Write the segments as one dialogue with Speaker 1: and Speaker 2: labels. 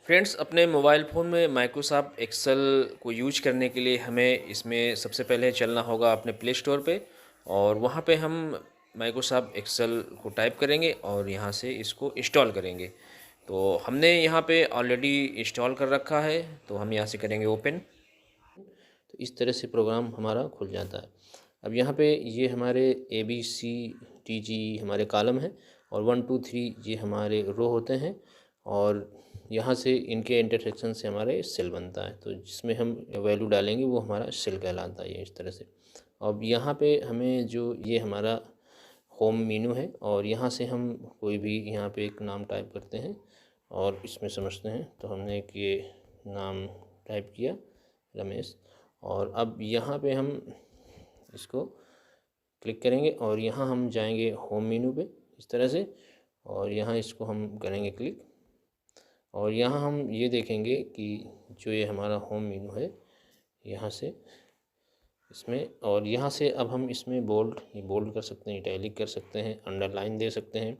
Speaker 1: Friends, अपने mobile phone में Microsoft Excel को यूज करने के लिए हमें इसमें सबसे पहले चलना होगा अपने प्ले स्टोर पे और वहाँ पे हम माइक्रोसॉफ्ट एक्सेल को टाइप करेंगे और यहाँ से इसको इंस्टॉल करेंगे। तो हमने यहाँ पे ऑलरेडी इंस्टॉल कर रखा है, तो हम यहाँ से करेंगे ओपन। तो इस तरह से प्रोग्राम हमारा खुल जाता है। अब यहाँ पे ये हमारे ABCDG हमारे कॉलम हैं और 1 2 3 ये हमारे रो होते हैं और यहाँ से इनके इंटरसेक्शन से हमारे सेल बनता है। तो जिसमें हम वैल्यू डालेंगे वो हमारा सेल कहलाता है, ये इस तरह से। अब यहाँ पे हमें जो ये हमारा होम मेनू है और यहाँ से हम कोई भी यहाँ पे एक नाम टाइप करते हैं और इसमें समझते हैं। तो हमने एक ये नाम टाइप किया, रमेश। और अब यहाँ पे हम इसको क्लिक करेंगे और यहाँ हम जाएंगे होम मेनू पे इस तरह से और यहाँ इसको हम करेंगे क्लिक और यहाँ हम ये देखेंगे कि जो ये हमारा होम मेनू है यहाँ से इसमें, और यहाँ से अब हम इसमें बोल्ड कर सकते हैं, इटैलिक कर सकते हैं, अंडरलाइन दे सकते हैं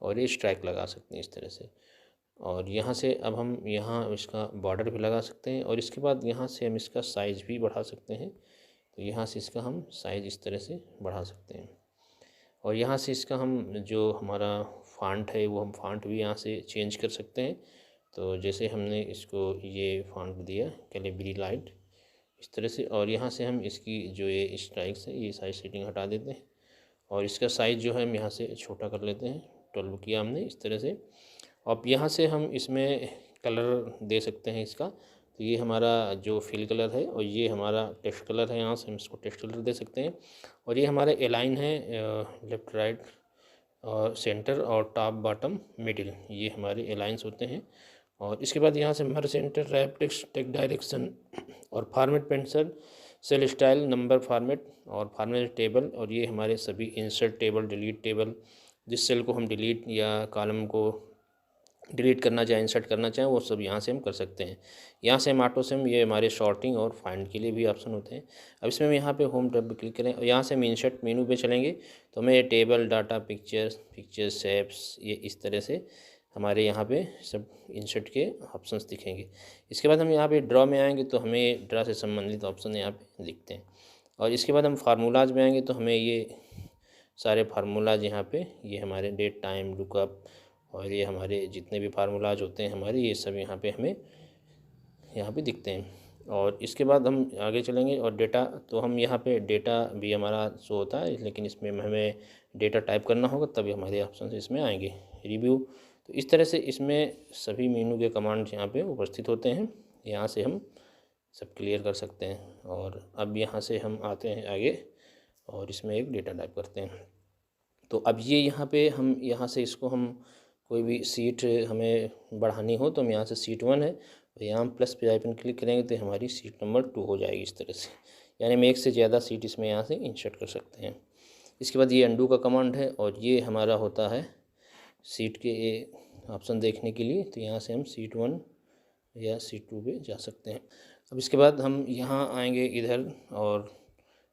Speaker 1: और ये स्ट्राइक लगा सकते हैं इस तरह से। और यहाँ से अब हम यहाँ इसका बॉर्डर भी लगा सकते हैं और इसके बाद यहाँ से हम इसका साइज़ भी बढ़ा सकते हैं। तो यहाँ से इसका हम साइज़ इस तरह से बढ़ा सकते हैं और यहाँ से इसका हम जो हमारा फ़ॉन्ट है वो हम फ़ॉन्ट भी यहाँ से चेंज कर सकते हैं। तो जैसे हमने इसको ये फ़ॉन्ट दिया कैलिबरी लाइट इस तरह से, और यहाँ से हम इसकी जो ये स्ट्राइक्स है ये साइज सेटिंग हटा देते हैं और इसका साइज़ जो है हम यहाँ से छोटा कर लेते हैं। 12 किया हमने इस तरह से। अब यहाँ से हम इसमें कलर दे सकते हैं इसका। तो ये हमारा जो फिल कलर है और ये हमारा टेक्स्ट कलर है, यहाँ से हम इसको टेक्स्ट कलर दे सकते हैं। और ये हमारे अलाइन है, लेफ़्ट राइट और सेंटर और टॉप बॉटम मिडिल, ये हमारे अलाइंस होते हैं। और इसके बाद यहाँ से हमारे center wrap text text direction और format pencil cell style number format और फॉर्मेट टेबल, और ये हमारे सभी इंसर्ट टेबल, डिलीट टेबल, जिस सेल को हम डिलीट या कॉलम को डिलीट करना चाहें, इंसर्ट करना चाहें, वो सब यहाँ से हम कर सकते हैं। यहाँ से हम ऑटो से हम ये हमारे शॉर्टिंग और फाइंड के लिए भी ऑप्शन होते हैं। अब इसमें हम यहाँ पे होम टैब पे क्लिक करें और यहाँ से हम इंसर्ट मेनू पे चलेंगे तो हमें ये टेबल, डाटा, पिक्चर्स, शेप्स, ये इस तरह से हमारे यहाँ पे सब इंसर्ट के ऑप्शंस दिखेंगे। इसके बाद हम यहाँ पे ड्रॉ में आएंगे तो हमें ड्रॉ से संबंधित ऑप्शन यहाँ पे दिखते हैं। और इसके बाद हम फार्मूलाज में आएंगे तो हमें ये सारे फार्मूलाज यहाँ पे ये हमारे डेट, टाइम, लुकअप और ये हमारे जितने भी फार्मूलाज होते हैं हमारे, ये सब यहाँ पे हमें यहाँ पे दिखते हैं। और इसके बाद हम आगे चलेंगे और डेटा, तो हम यहाँ पे डेटा भी हमारा शो होता है, लेकिन इसमें हमें डेटा टाइप करना होगा तभी हमारे ऑप्शन इसमें आएंगे। रिव्यू, तो इस तरह से इसमें सभी मेनू के कमांड्स यहाँ पे उपस्थित होते हैं। यहाँ से हम सब क्लियर कर सकते हैं। और अब यहाँ से हम आते हैं आगे और इसमें एक डेटा टाइप करते हैं। तो अब ये यहाँ पे हम यहाँ से इसको हम कोई भी सीट हमें बढ़ानी हो तो हम यहाँ से सीट 1 है और यहाँ हम प्लस पे आइकन क्लिक करेंगे तो हमारी सीट नंबर 2 हो जाएगी इस तरह से। यानी हम एक से ज़्यादा सीट इसमें यहाँ से इंसर्ट कर सकते हैं। इसके बाद ये अंडू का कमांड है और ये हमारा होता है सीट के ऑप्शन देखने के लिए। तो यहाँ से हम सीट 1 या सीट 2 पे जा सकते हैं। अब इसके बाद हम यहाँ आएंगे इधर और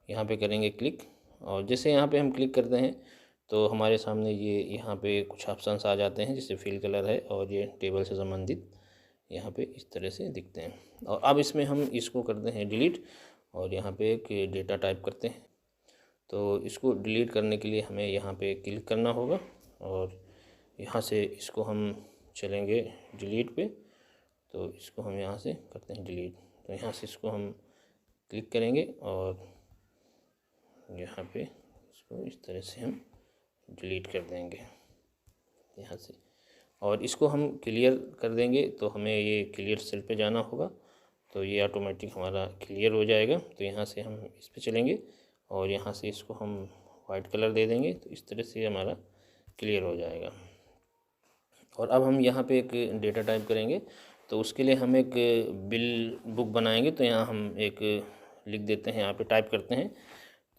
Speaker 1: यहाँ पे करेंगे क्लिक, और जैसे यहाँ पे हम क्लिक करते हैं तो हमारे सामने ये यहाँ पे कुछ ऑप्शंस आ जाते हैं, जैसे फिल कलर है और ये टेबल से संबंधित यहाँ पे इस तरह से दिखते हैं। और अब इसमें हम इसको करते हैं डिलीट और यहाँ पे एक डेटा टाइप करते हैं। तो इसको डिलीट करने के लिए हमें यहाँ पे क्लिक करना होगा और यहाँ से इसको हम चलेंगे डिलीट पे। तो इसको हम यहाँ से करते हैं डिलीट। तो यहाँ से इसको हम क्लिक करेंगे और यहाँ पे इसको इस तरह से हम डिलीट कर देंगे यहाँ से, और इसको हम क्लियर कर देंगे तो हमें ये क्लियर सेल पे जाना होगा। तो ये ऑटोमेटिक हमारा क्लियर हो जाएगा। तो यहाँ से हम इस पे चलेंगे और यहाँ से इसको हम वाइट कलर दे देंगे तो इस तरह से हमारा क्लियर हो जाएगा। और अब हम यहाँ पे एक डेटा टाइप करेंगे तो उसके लिए हम एक बिल बुक बनाएंगे। तो यहाँ हम एक लिख देते हैं, यहाँ पे टाइप करते हैं।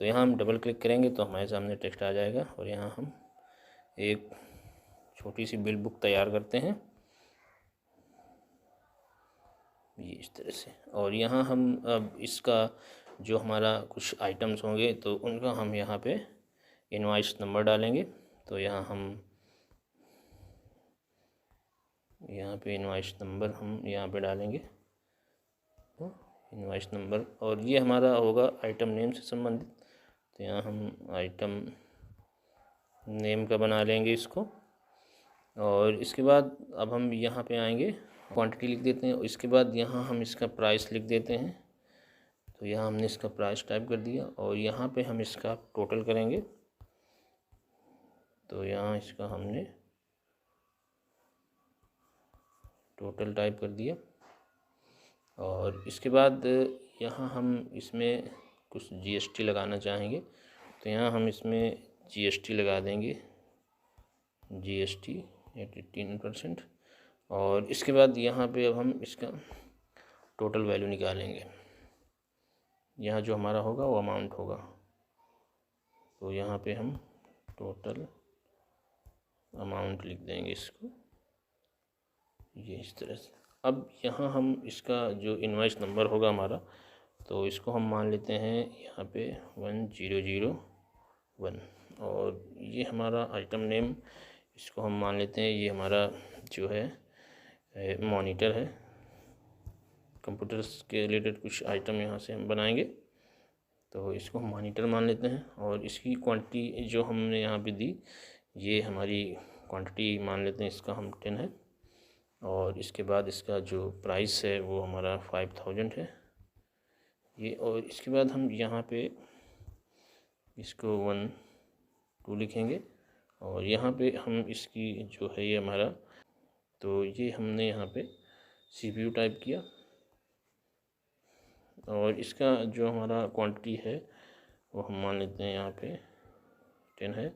Speaker 1: तो यहाँ हम डबल क्लिक करेंगे तो हमारे सामने टेक्स्ट आ जाएगा और यहाँ हम एक छोटी सी बिल बुक तैयार करते हैं ये इस तरह से। और यहाँ हम अब इसका जो हमारा कुछ आइटम्स होंगे तो उनका हम यहाँ पे इनवॉइस नंबर डालेंगे। तो यहाँ हम यहाँ पे इनवॉइस नंबर हम यहाँ पे डालेंगे, तो इनवॉइस नंबर, और ये हमारा होगा आइटम नेम से संबंधित। तो यहाँ हम आइटम नेम का बना लेंगे इसको। और इसके बाद अब हम यहाँ पे आएंगे, क्वांटिटी लिख देते हैं, और इसके बाद यहाँ हम इसका प्राइस लिख देते हैं। तो यहाँ हमने इसका प्राइस टाइप कर दिया, और यहाँ पे हम इसका टोटल करेंगे। तो यहाँ इसका हमने टोटल टाइप कर दिया, और इसके बाद यहाँ हम इसमें कुछ जीएसटी लगाना चाहेंगे। तो यहाँ हम इसमें जीएसटी लगा देंगे, जीएसटी 18%। और इसके बाद यहाँ पे अब हम इसका टोटल वैल्यू निकालेंगे। यहाँ जो हमारा होगा वो अमाउंट होगा। तो यहाँ पे हम टोटल अमाउंट लिख देंगे इसको, ये इस तरह से। अब यहाँ हम इसका जो इनवॉइस नंबर होगा हमारा, तो इसको हम मान लेते हैं यहाँ पे 1001, और ये हमारा आइटम नेम, इसको हम मान लेते हैं ये हमारा जो है मॉनिटर है। कंप्यूटर्स के रिलेटेड कुछ आइटम यहाँ से हम बनाएंगे, तो इसको हम मॉनिटर मान लेते हैं। और इसकी क्वांटिटी जो हमने यहाँ पे दी, ये हमारी क्वांटिटी मान लेते हैं, इसका हम 10 है। और इसके बाद इसका जो प्राइस है वो हमारा 5000 है ये। और इसके बाद हम यहाँ पे इसको 1 2 लिखेंगे, और यहाँ पे हम इसकी जो है ये हमारा, तो ये हमने यहाँ पे CPU टाइप किया। और इसका जो हमारा क्वांटिटी है वो हम मान लेते हैं यहाँ पे 10 है।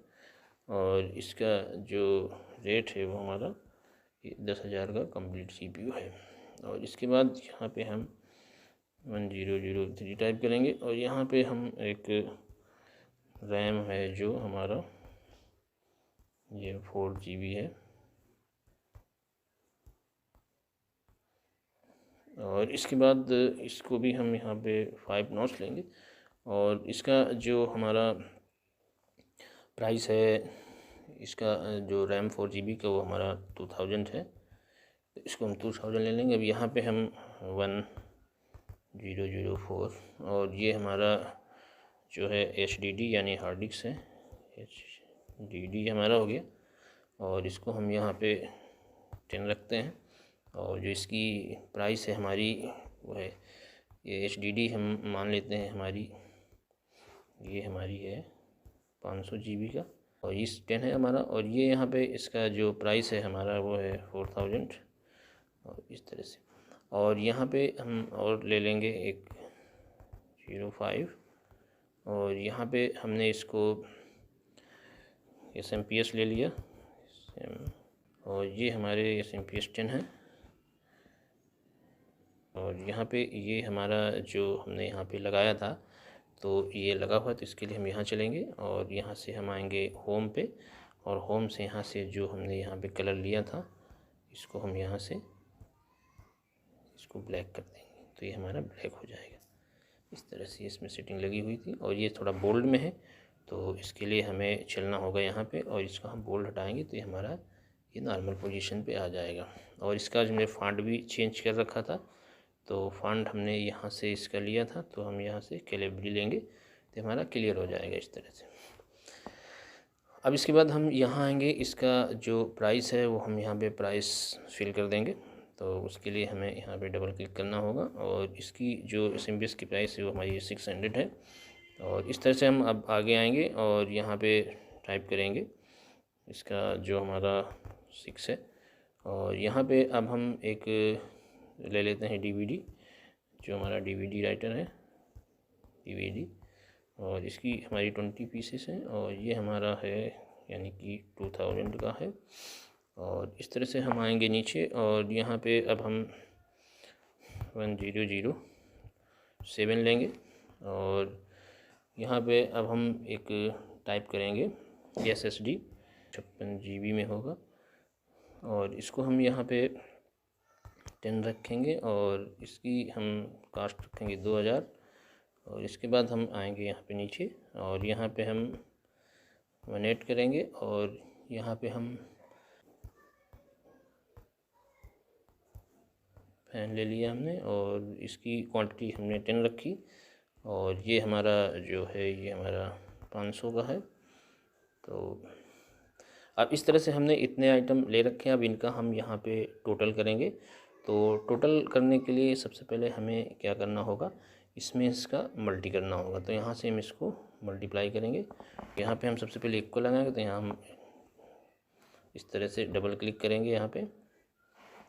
Speaker 1: और इसका जो रेट है वो हमारा 10,000 का कंप्लीट CPU है। और इसके बाद यहाँ पे हम 1003 टाइप करेंगे, और यहाँ पे हम एक रैम है जो हमारा ये 4 GB है। और इसके बाद इसको भी हम यहाँ पे 5 नॉट्स लेंगे। और इसका जो हमारा प्राइस है, इसका जो रैम 4 GB का वो हमारा 2000 है। तो इसको हम 2000 ले लेंगे। अब यहाँ पे हम 1004, और ये हमारा जो है HDD यानी हार्ड डिस्क है, HDD हमारा हो गया। और इसको हम यहाँ पे 10 रखते हैं। और जो इसकी प्राइस है हमारी वो है, ये HDD हम मान लेते हैं हमारी, ये हमारी है 500 GB का, और इस 10 है हमारा। और ये यहाँ पे इसका जो प्राइस है हमारा वो है 4000, और इस तरह से। और यहाँ पे हम और ले लेंगे एक 05, और यहाँ पे हमने इसको SMPS ले लिया, और ये हमारे SMPS 10 है। और यहाँ पे ये हमारा जो हमने यहाँ पे लगाया था, तो ये लगा हुआ, तो इसके लिए हम यहाँ चलेंगे, और यहाँ से हम आएंगे होम पे, और होम से यहाँ से जो हमने यहाँ पे कलर लिया था, इसको हम यहाँ से इसको ब्लैक कर देंगे, तो ये हमारा ब्लैक हो जाएगा। इस तरह से इसमें सेटिंग लगी हुई थी। और ये थोड़ा बोल्ड में है, तो इसके लिए हमें चलना होगा यहाँ पे, और इसको हम बोल्ड हटाएंगे तो ये हमारा ये नॉर्मल पोजीशन पे आ जाएगा। और इसका जो हमने फ़ॉन्ट भी चेंज कर रखा था, तो फ़ॉन्ट हमने यहाँ से इसका लिया था, तो हम यहाँ से कैलिबरी लेंगे तो हमारा क्लियर हो जाएगा इस तरह से। अब इसके बाद हम यहाँ आएंगे, इसका जो प्राइस है वो हम यहाँ पे प्राइस फिल कर देंगे। तो उसके लिए हमें यहाँ पे डबल क्लिक करना होगा, और इसकी जो SMPS की प्राइस है वो हमारी 600 है। और इस तरह से हम अब आगे आएंगे, और यहाँ पे टाइप करेंगे इसका जो हमारा 6 है। और यहाँ पे अब हम एक ले लेते हैं DVD, जो हमारा DVD राइटर है, DVD, और इसकी हमारी 20 पीसेस हैं, और ये हमारा है यानी कि 2000 का है। और इस तरह से हम आएंगे नीचे, और यहाँ पे अब हम 1007 लेंगे, और यहाँ पे अब हम एक टाइप करेंगे SSD 56 GB में होगा, और इसको हम यहाँ पे 10 रखेंगे, और इसकी हम कास्ट रखेंगे 2000। और इसके बाद हम आएंगे यहाँ पे नीचे, और यहाँ पे हम 18 करेंगे, और यहाँ पे हम फ़ैन ले लिया हमने और इसकी क्वांटिटी हमने 10 रखी और ये हमारा जो है ये हमारा 500 का है। तो अब इस तरह से हमने इतने आइटम ले रखे हैं। अब इनका हम यहाँ पे टोटल करेंगे। तो टोटल करने के लिए सबसे पहले हमें क्या करना होगा, इसमें इसका मल्टी करना होगा। तो यहाँ से हम इसको मल्टीप्लाई करेंगे। यहाँ पे हम सबसे पहले इक्वल लगाएंगे, तो यहाँ हम इस तरह से डबल क्लिक करेंगे यहाँ पे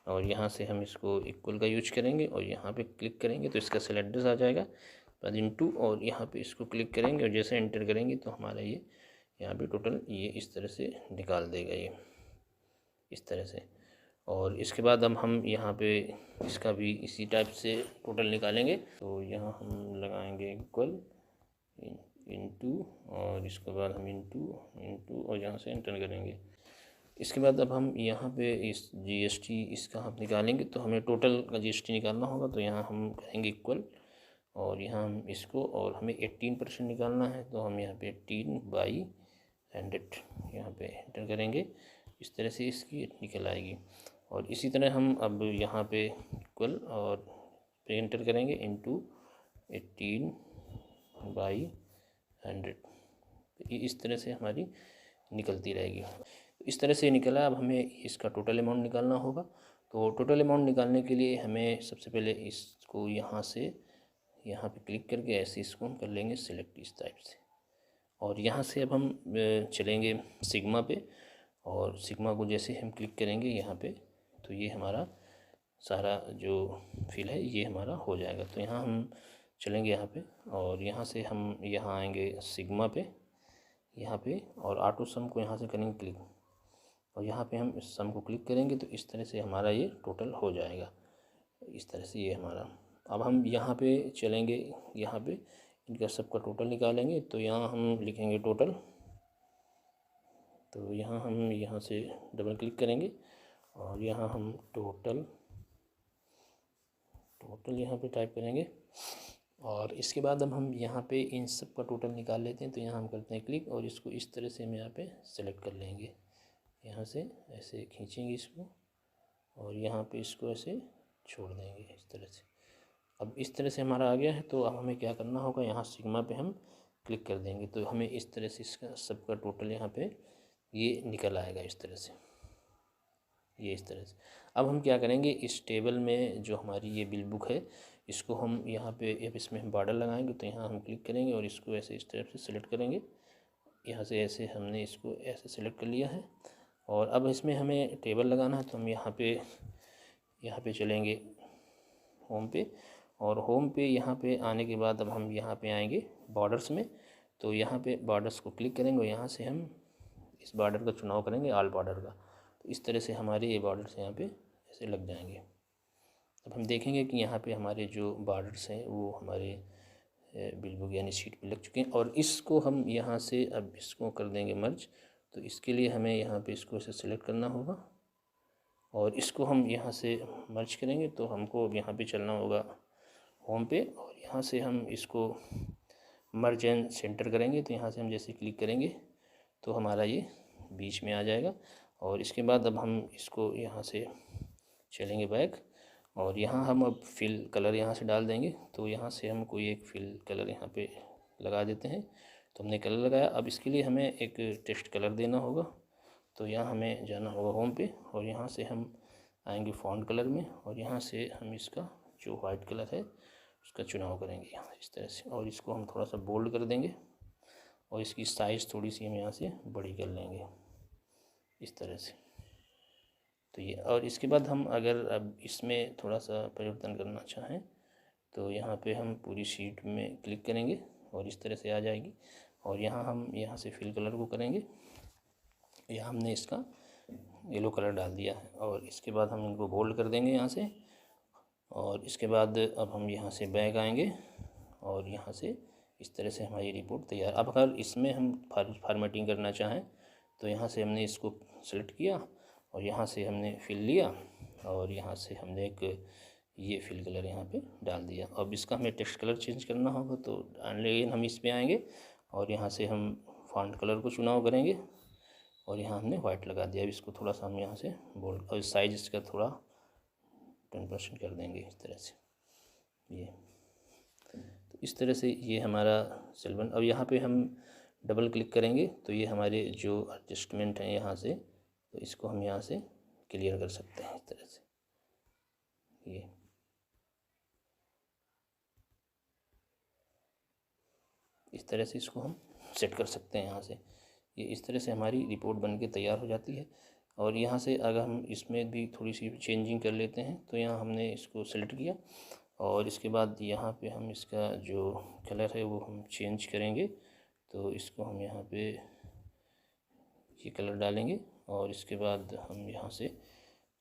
Speaker 1: और यहाँ से हम इसको इक्वल का यूज करेंगे और यहाँ पे क्लिक करेंगे तो इसका सेल एड्रेस आ जाएगा बाद इनटू, और यहाँ पे इसको क्लिक करेंगे और जैसे एंटर करेंगे तो हमारा ये यहाँ पे टोटल ये इस तरह से निकाल देगा, ये इस तरह से। और इसके बाद अब हम यहाँ पे इसका भी इसी टाइप से टोटल निकालेंगे। तो यहाँ हम लगाएंगे इक्वल इनटू और इसके बाद हम इनटू और यहाँ से एंटर करेंगे। इसके बाद अब हम यहाँ पे इस जीएसटी इसका हम निकालेंगे। तो हमें टोटल का जीएसटी निकालना होगा। तो यहाँ हम करेंगे इक्वल और यहाँ हम इसको, और हमें 18% निकालना है। तो हम यहाँ पे 18/100 यहाँ पे एंटर करेंगे। इस तरह से इसकी निकल आएगी। और इसी तरह हम अब यहाँ पे इक्वल और पे एंटर करेंगे इनटू 18/100। इस तरह से हमारी निकलती रहेगी। इस तरह से निकला। अब हमें इसका टोटल अमाउंट निकालना होगा। तो टोटल अमाउंट निकालने के लिए हमें सबसे पहले इसको यहाँ से यहाँ पे क्लिक करके ऐसे इसको हम कर लेंगे सिलेक्ट इस टाइप से। और यहाँ से अब हम चलेंगे सिग्मा पे और सिग्मा को जैसे हम क्लिक करेंगे यहाँ पे तो ये हमारा सारा जो फिल है ये हमारा हो जाएगा। तो यहाँ हम चलेंगे यहाँ पे और यहाँ से हम यहाँ आएंगे सिग्मा पे यहाँ पे और ऑटो सम को यहाँ से करेंगे क्लिक और यहाँ पे हम इस सम को क्लिक करेंगे तो इस तरह से हमारा ये टोटल हो जाएगा। इस तरह से ये हमारा। अब हम यहाँ पे चलेंगे, यहाँ पे इनका सबका टोटल निकालेंगे। तो यहाँ हम लिखेंगे टोटल। तो यहाँ हम यहाँ से डबल क्लिक करेंगे और यहाँ हम टोटल यहाँ पे टाइप करेंगे और इसके बाद अब हम यहाँ पे इन सब का टोटल निकाल लेते हैं। तो यहाँ हम करते हैं क्लिक और इसको इस तरह से हम यहाँ पे सेलेक्ट कर लेंगे। यहाँ से ऐसे खींचेंगे इसको और यहाँ पे इसको ऐसे छोड़ देंगे इस तरह से। अब इस तरह से हमारा आ गया है। तो अब हमें क्या करना होगा, यहाँ सिग्मा पे हम क्लिक कर देंगे तो हमें इस तरह से इसका सबका टोटल यहाँ पे ये निकल आएगा इस तरह से, ये इस तरह से। अब हम क्या करेंगे, इस टेबल में जो हमारी ये बिल बुक है इसको हम यहाँ पे अब इसमें हम बॉर्डर लगाएंगे। तो यहाँ हम क्लिक करेंगे और इसको ऐसे इस तरह से सिलेक्ट करेंगे। यहाँ से ऐसे हमने इसको ऐसे सिलेक्ट कर लिया है और अब इसमें हमें टेबल लगाना है। तो हम यहाँ पे चलेंगे होम पे और होम पे यहाँ पे आने के बाद अब हम यहाँ पे आएंगे बॉर्डर्स में। तो यहाँ पे बॉर्डर्स को क्लिक करेंगे और यहाँ से हम इस बॉर्डर का चुनाव करेंगे, ऑल बॉर्डर का। तो इस तरह से हमारे ये बॉर्डर्स यहाँ पे ऐसे लग जाएंगे। अब हम देखेंगे कि यहाँ पे हमारे जो बॉर्डर्स हैं वो हमारे बिल बुक यानी शीट पे लग चुके हैं। और इसको हम यहाँ से अब इसको कर देंगे मर्ज। तो इसके लिए हमें यहाँ पे इसको ऐसे सिलेक्ट करना होगा और इसको हम यहाँ से मर्ज करेंगे। तो हमको अब यहाँ पे चलना होगा होम पे और यहाँ से हम इसको मर्ज एंड सेंटर करेंगे। तो यहाँ से हम जैसे क्लिक करेंगे तो हमारा ये बीच में आ जाएगा। और इसके बाद अब हम इसको यहाँ से चलेंगे बैक और यहाँ हम अब फिल कलर यहाँ से डाल देंगे। तो यहाँ से हम कोई एक फिल कलर यहाँ पे लगा देते हैं। तो हमने कलर लगाया। अब इसके लिए हमें एक टेक्स्ट कलर देना होगा। तो यहाँ हमें जाना होगा होम पे और यहाँ से हम आएंगे फ़ॉन्ट कलर में और यहाँ से हम इसका जो वाइट कलर है उसका चुनाव करेंगे यहाँ इस तरह से। और इसको हम थोड़ा सा बोल्ड कर देंगे और इसकी साइज़ थोड़ी सी हम यहाँ से बड़ी कर लेंगे इस तरह से। तो ये, और इसके बाद हम अगर अब इसमें थोड़ा सा परिवर्तन करना चाहें तो यहाँ पे हम पूरी शीट में क्लिक करेंगे और इस तरह से आ जाएगी। और यहाँ हम यहाँ से फिल कलर को करेंगे। यहाँ हमने इसका येलो कलर डाल दिया है और इसके बाद हम इनको बोल्ड कर देंगे यहाँ से। और इसके बाद अब हम यहाँ से बैक आएंगे और यहाँ से इस तरह से हमारी रिपोर्ट तैयार। अब अगर इसमें हम फॉर्मेटिंग करना चाहें तो यहाँ से हमने इसको सेलेक्ट किया और यहाँ से हमने फिल लिया और यहाँ से हमने एक ये फिल कलर यहाँ पे डाल दिया। अब इसका हमें टेक्स्ट कलर चेंज करना होगा। तो लेकिन हम इस पे आएंगे और यहाँ से हम फॉन्ट कलर को चुनाव करेंगे और यहाँ हमने वाइट लगा दिया। अब इसको थोड़ा सा हम यहाँ से बोल्ड और साइज इसका थोड़ा
Speaker 2: ऑपरेशन कर देंगे इस तरह से। ये तो इस तरह से ये हमारा सेल बन। अब यहाँ पे हम डबल क्लिक करेंगे तो ये हमारे जो एडजस्टमेंट हैं यहाँ से, तो इसको हम यहाँ से क्लियर कर सकते हैं इस तरह से। ये इस तरह से इसको हम सेट कर सकते हैं यहाँ से। ये इस तरह से हमारी रिपोर्ट बन के तैयार हो जाती है। और यहाँ से अगर हम इसमें भी थोड़ी सी चेंजिंग कर लेते हैं तो यहाँ हमने इसको सेलेक्ट किया और इसके बाद यहाँ पे हम इसका जो कलर है वो हम चेंज करेंगे। तो इसको हम यहाँ पे ये कलर डालेंगे और इसके बाद हम यहाँ से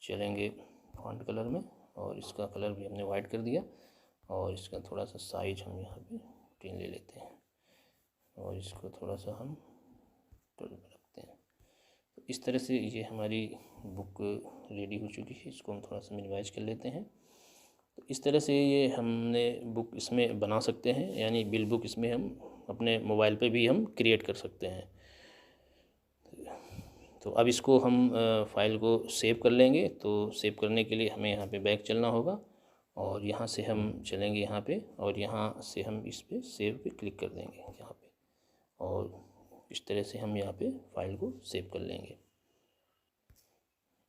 Speaker 2: चलेंगे फॉन्ट कलर में और इसका कलर भी हमने वाइट कर दिया और इसका थोड़ा सा साइज हम यहाँ पे 10 ले लेते हैं और इसको थोड़ा सा हम 12 पे रखते हैं। तो इस तरह से ये हमारी बुक रेडी हो चुकी है। इसको हम थोड़ा सा मिनिमाइज कर लेते हैं। तो इस तरह से ये हमने बुक इसमें बना सकते हैं, यानी बिल बुक इसमें हम अपने मोबाइल पे भी हम क्रिएट कर सकते हैं। तो अब इसको हम फाइल को सेव कर लेंगे। तो सेव करने के लिए हमें यहाँ पे बैक चलना होगा और यहाँ से हम चलेंगे यहाँ पे और यहाँ से हम इस पे सेव पे क्लिक कर देंगे यहाँ पे और इस तरह से हम यहाँ पे फाइल को सेव कर लेंगे।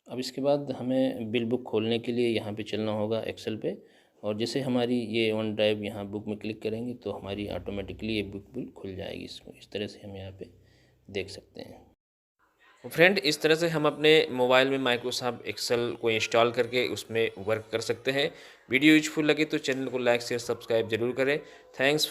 Speaker 2: अब इसके बाद हमें बिल बुक खोलने के लिए यहाँ पे चलना होगा एक्सेल पे और जैसे हमारी ये वन ड्राइव यहाँ बुक में क्लिक करेंगे तो हमारी ऑटोमेटिकली ये बुक बिल खुल जाएगी। इसको इस तरह से हम यहाँ पे देख सकते हैं।
Speaker 1: फ्रेंड, इस तरह से हम अपने मोबाइल में माइक्रोसॉफ्ट एक्सेल को इंस्टॉल करके उसमें वर्क कर सकते हैं। वीडियो यूजफुल लगे तो चैनल को लाइक शेयर सब्सक्राइब जरूर करें। थैंक्स।